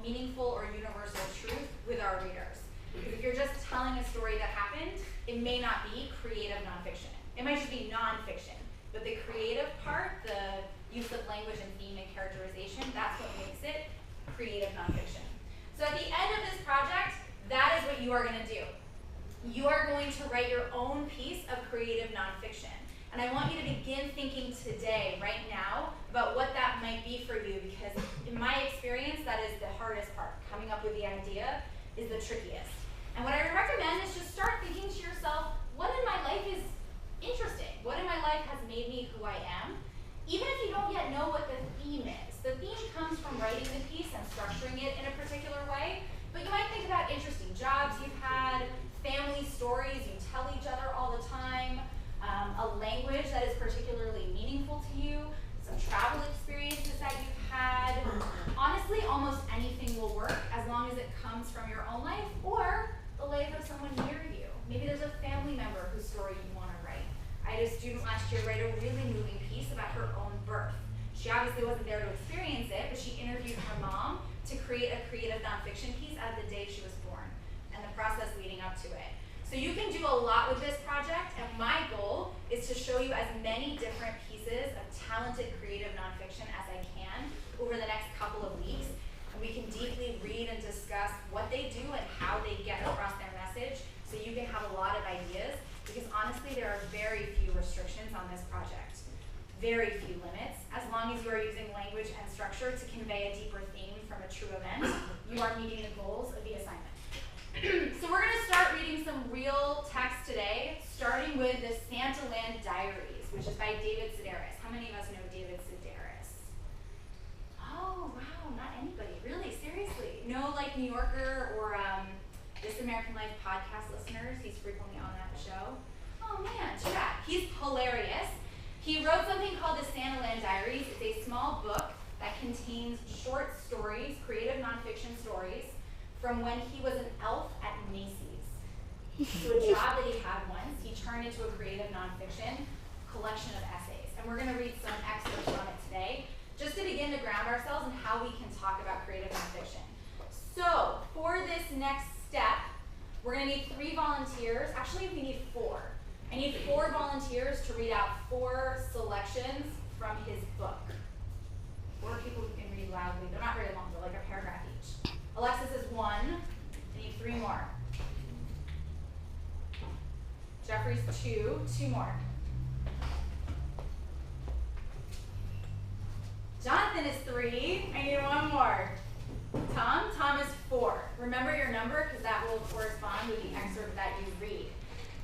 meaningful or universal truth with our readers. Because if you're just telling a story that happened, it may not be creative nonfiction. It might just be nonfiction. But the creative part, the use of language and theme and characterization, that's what makes it creative nonfiction. So at the end of this project, that is what you are going to do. You are going to write your own piece of creative nonfiction. And I want you to begin thinking today, right now, about what that might be for you, because in my experience, that is the hardest part. Coming up with the idea is the trickiest. And what I would recommend is just start thinking to yourself, what in my life is interesting? What in my life has made me who I am? Even if you don't yet know what the theme is. The theme comes from writing the piece and structuring it in a particular way, but you might think about interesting jobs you've had, family stories you tell each other all the time, a language that is particularly meaningful to you, some travel experiences that you've had. Honestly, almost anything will work as long as it comes from your own life or the life of someone near you. Maybe there's a family member whose story you want to write. I had a student last year write a really moving piece about her own birth. She obviously wasn't there to experience it, but she interviewed her mom to create a creative nonfiction piece out of the day she was born and the process leading up to it. So you can do a lot with this project, and my goal is to show you as many different pieces of talented creative nonfiction as I can over the next couple of weeks. And we can deeply read and discuss what they do and how they get across their message, so you can have a lot of ideas, because honestly there are very few restrictions on this project. Very few limits. As long as you are using language and structure to convey a deeper theme from a true event, you are meeting the goals of the assignment. So we're going to start reading some real text today, starting with the Santaland Diaries, which is by David Sedaris. How many of us know David Sedaris? Oh, wow, not anybody. Really? Seriously? No, like New Yorker or This American Life podcast listeners? He's frequently on that show. Oh man, too bad. He's hilarious. He wrote something called the Santaland Diaries. It's a small book that contains short stories, creative nonfiction stories, from when he was an elf at Macy's. So a job that he had once, he turned into a creative nonfiction collection of essays. And we're going to read some excerpts from it today, just to begin to ground ourselves in how we can talk about creative nonfiction. So for this next step, we're going to need 3 volunteers. Actually, we need 4. I need 4 volunteers to read out 4 selections from his book. 4 people who can read loudly. They're not very long, they're like a paragraph each. Alexis is 1. I need 3 more. Jeffrey's 2. 2 more. Jonathan is 3. I need 1 more. Tom is 4. Remember your number, because that will correspond with the excerpt that you read.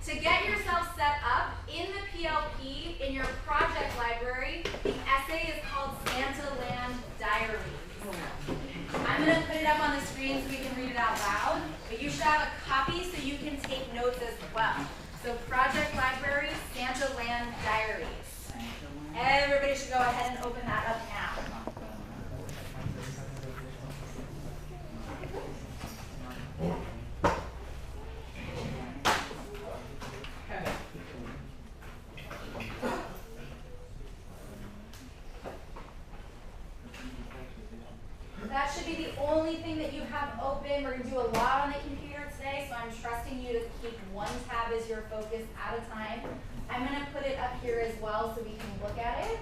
To get yourself set up in the PLP, in your project library, the essay is called Santaland Diaries. I'm going to put it up on the screen so we can read it out loud, but you should have a copy so you can take notes as well. So project library, Santaland Diaries. Everybody should go ahead and open that up now. That should be the only thing that you have open. We're going to do a lot on the computer today, so I'm trusting you to keep one tab as your focus at a time. I'm going to put it up here as well so we can look at it.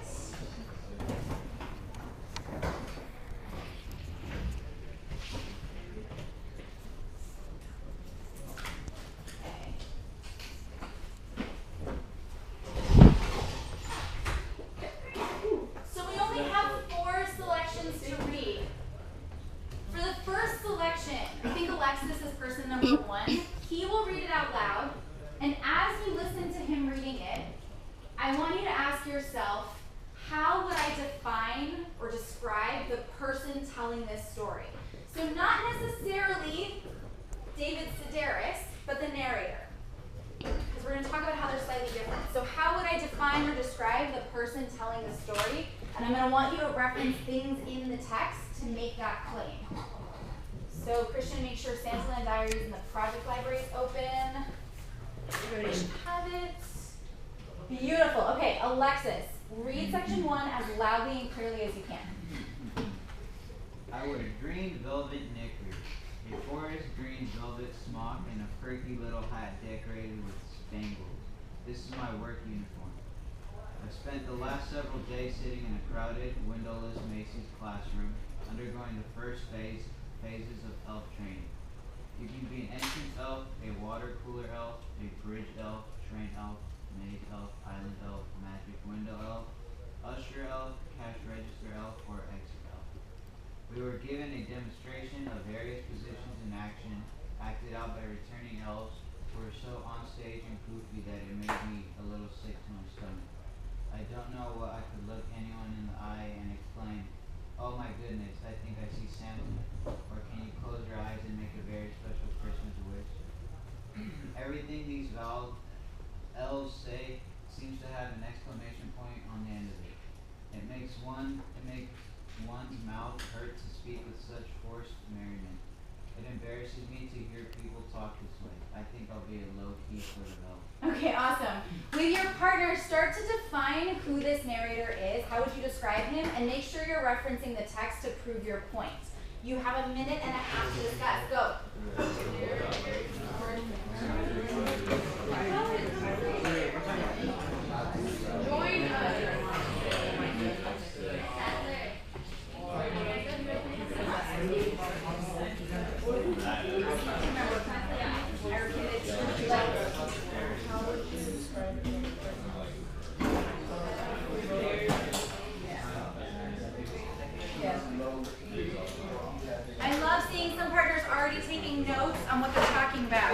So we only have 4 selections to read. For the first selection, I think Alexis is person number 1. He will read it out loud, and as you listen to him reading it, I want you to ask yourself, how would I define or describe the person telling this story? So not necessarily David Sedaris, but the narrator, because we're going to talk about how they're slightly different. So how would I define or describe the person telling the story? And I'm going to want you to reference things in the text to make that claim. So Christian, make sure Santaland Diaries and the project library is open. Everybody should have it. Beautiful. Okay, Alexis, read section 1 as loudly and clearly as you can. I would green velvet knickers, a forest green velvet smock, and a perky little hat decorated with spangles. This is my work uniform. I've spent the last several days sitting in a crowded, windowless Macy's classroom, undergoing the first phases of elf training. You can be an entrance elf, a water cooler elf, a bridge elf, train elf, maze elf, island elf, magic window elf, usher elf, cash register elf, or exit elf. We were given a demonstration of various positions in action, acted out by returning elves who were so onstage and goofy that it made me a little sick to my stomach. I don't know what I could look anyone in the eye and exclaim, "Oh my goodness, I think I see Santa," or can you close your eyes and make a very special Christmas wish? Everything these elves say seems to have an exclamation point on the end of it. It makes one's mouth hurt to speak with such forced merriment. It embarrasses me to hear people talk this way. I think I'll be a low-key sort of elf. Okay, awesome. With your partner, start to define who this narrator is. How would you describe him? And make sure you're referencing the text to prove your point. You have a minute and a half to discuss. Go. Join us. I love seeing some partners already taking notes on what they're talking about.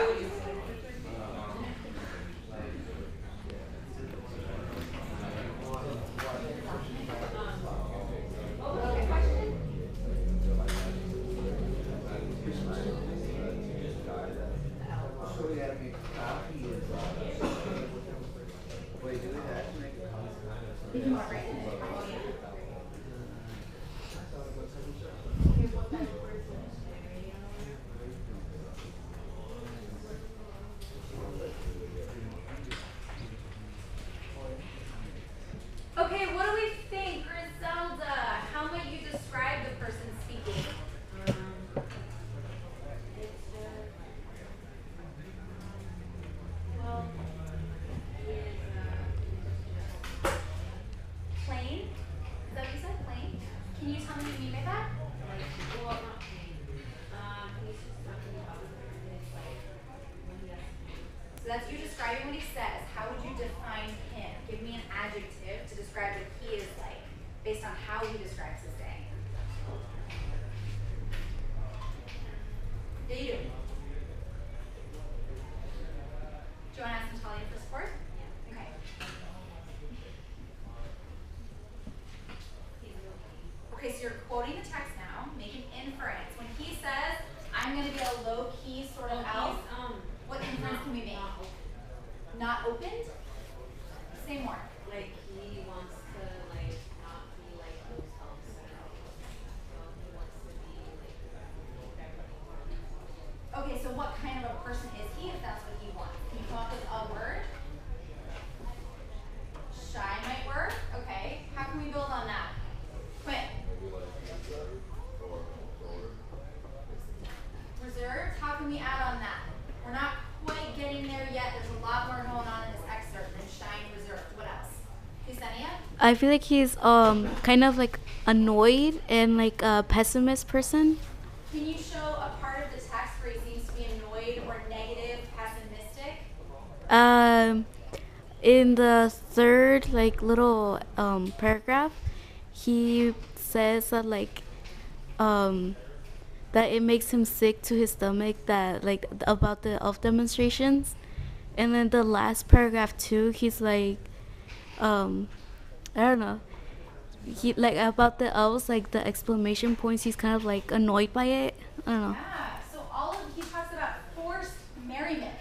Okay, what do we think, Griselda? How might you describe the person speaking? Well, he is plain. Is that what you said? Plain? Can you tell me what you mean by that? Well, not plain. He's just talking about his like when he has. So that's you describing what he says. How would you define him? Give me an adjective to describe what he is like, based on how he describes his day. Yeah, you do. Do you want to ask Natalia for support? Yeah. Okay. Okay, so you're quoting the text now. Make an inference. When he says, "I'm going to be a low-key sort of elf," what inference can we make? Not opened? Say more. Like he wants to like not be like those elves. So he wants to be like whatever. Okay, so what kind of a person is he if that's what he wants? Can you come up with a word? Shy might work. Okay. How can we build on that? Quinn. Reserved. How can we add on that? We're not quite getting there yet. There's a lot more going on in this excerpt than shy and reserved. What else? Ksenia? I feel like he's kind of like annoyed and like a pessimist person. Can you show a part of the text where he seems to be annoyed or negative, pessimistic? In the third like little paragraph, he says that like that it makes him sick to his stomach that like about the elf demonstrations, and then the last paragraph too, he's like I don't know, he like about the elves, like the exclamation points, he's kind of like annoyed by it. I don't know. Yeah, so he talks about forced merriment.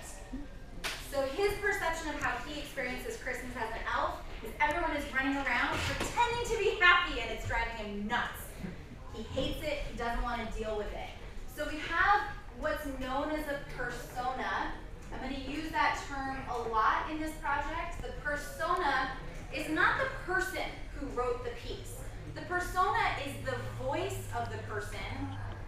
So his perception of how he experiences Christmas as an elf is everyone is running around pretending to be happy and it's driving him nuts. He hates it, he doesn't want to deal with it. So we have what's known as a persona. I'm going to use that term a lot in this project. The persona is not the person who wrote the piece. The persona is the voice of the person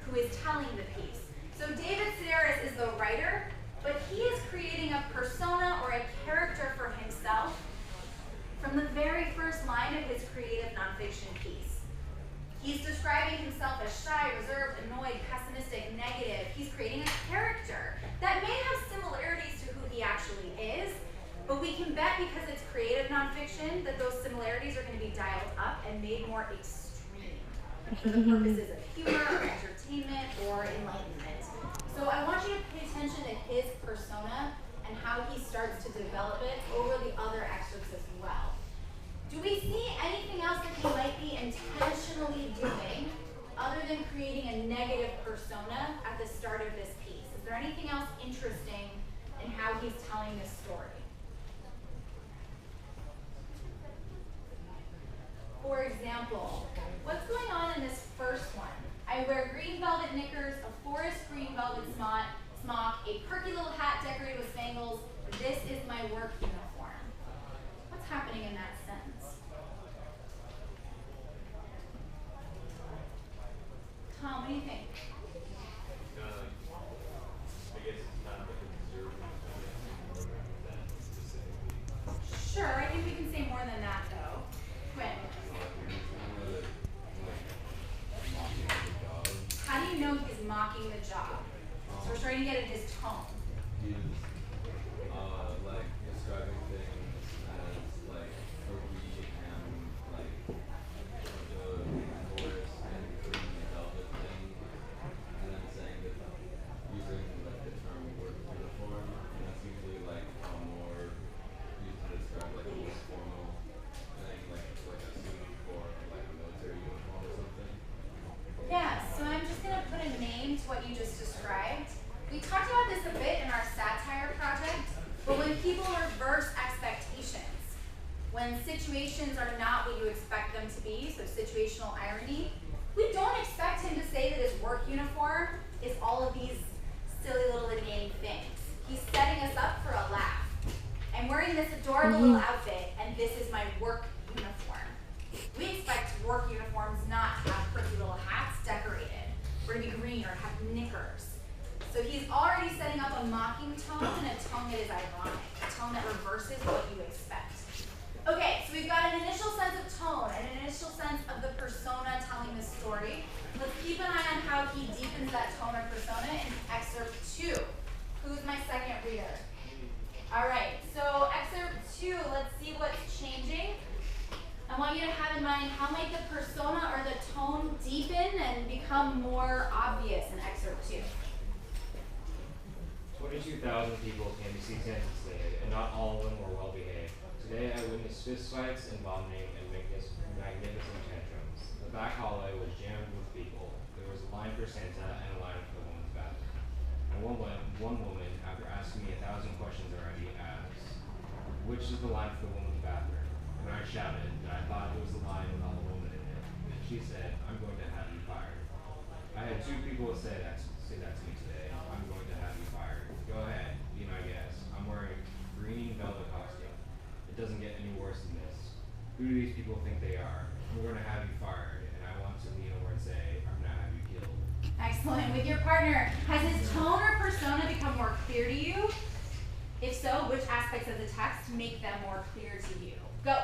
who is telling the piece. So David Sedaris is the writer, but he is creating a persona or a character for himself from the very first line of his creative nonfiction piece. He's describing himself as shy, reserved, annoyed, pessimistic, negative. He's creating a character that may have similarities to who he actually is, but we can bet because it's creative nonfiction that those similarities are going to be dialed up and made more extreme for the purposes of humor or entertainment or enlightenment. So I want you to pay attention to his persona and how he starts to develop it over the other excerpts as well. Do we see anything else that he might be intentionally doing other than creating a negative persona at the start of this piece? Is there anything else interesting in how he's telling this story? For example, what's going on in this first one? I wear green velvet knickers, a forest green velvet smock, a perky little hat decorated with spangles. This is my work uniform. What's happening in that sentence? Tom, what do you think? I guess it's not like a observant than specifically. Sure, I think we can say more than that though. Quinn, how do you know he's mocking the job? So we're trying to get at his tone. He's like describing things as like perky and like the forest and green velvet thing, and then saying that using like the term work uniform, and that's usually like more used to describe like a more formal thing, like a suit or like a military uniform or something. Yeah, so I'm just going to put a name to what you just described. We talked about this a bit in our satire project, but when people reverse expectations, when situations are not what you expect them to be, so situational irony, we don't expect him to say that his work uniform is all of these silly little inane things. He's setting us up for a laugh. I'm wearing this adorable little outfit, and this is my work uniform. We expect work uniforms not to have pretty little hats decorated, or to be green or have knickers. So he's already setting up a mocking tone and a tone that is ironic, a tone that reverses what you expect. Okay, so we've got an initial sense of tone and an initial sense of the persona telling the story. Let's keep an eye on how he deepens that tone or persona in excerpt 2. Who's my second reader? All right, so excerpt 2, let's see what's changing. I want you to have in mind how might the persona or the tone deepen and become more obvious in excerpt 2. 22,000 people came to see Santa's Slade, and not all of them were well behaved. Today I witnessed fistfights and vomiting and magnificent tantrums. The back hallway was jammed with people. There was a line for Santa and a line for the woman's bathroom. And one woman, after asking me 1,000 questions already, asked, "Which is the line for the woman's bathroom?" And I shouted that I thought it was the line with all the woman in it. And she said, "I'm going to have you fired." I had 2 people say that to me today. "I'm going to have you fired." Go ahead, be my guest. I'm wearing a green velvet costume. It doesn't get any worse than this. Who do these people think they are? I'm going to have you fired, and I want to lean over and say, I'm going to have you killed. Excellent. With your partner, has his tone or persona become more clear to you? If so, which aspects of the text make them more clear to you? Go.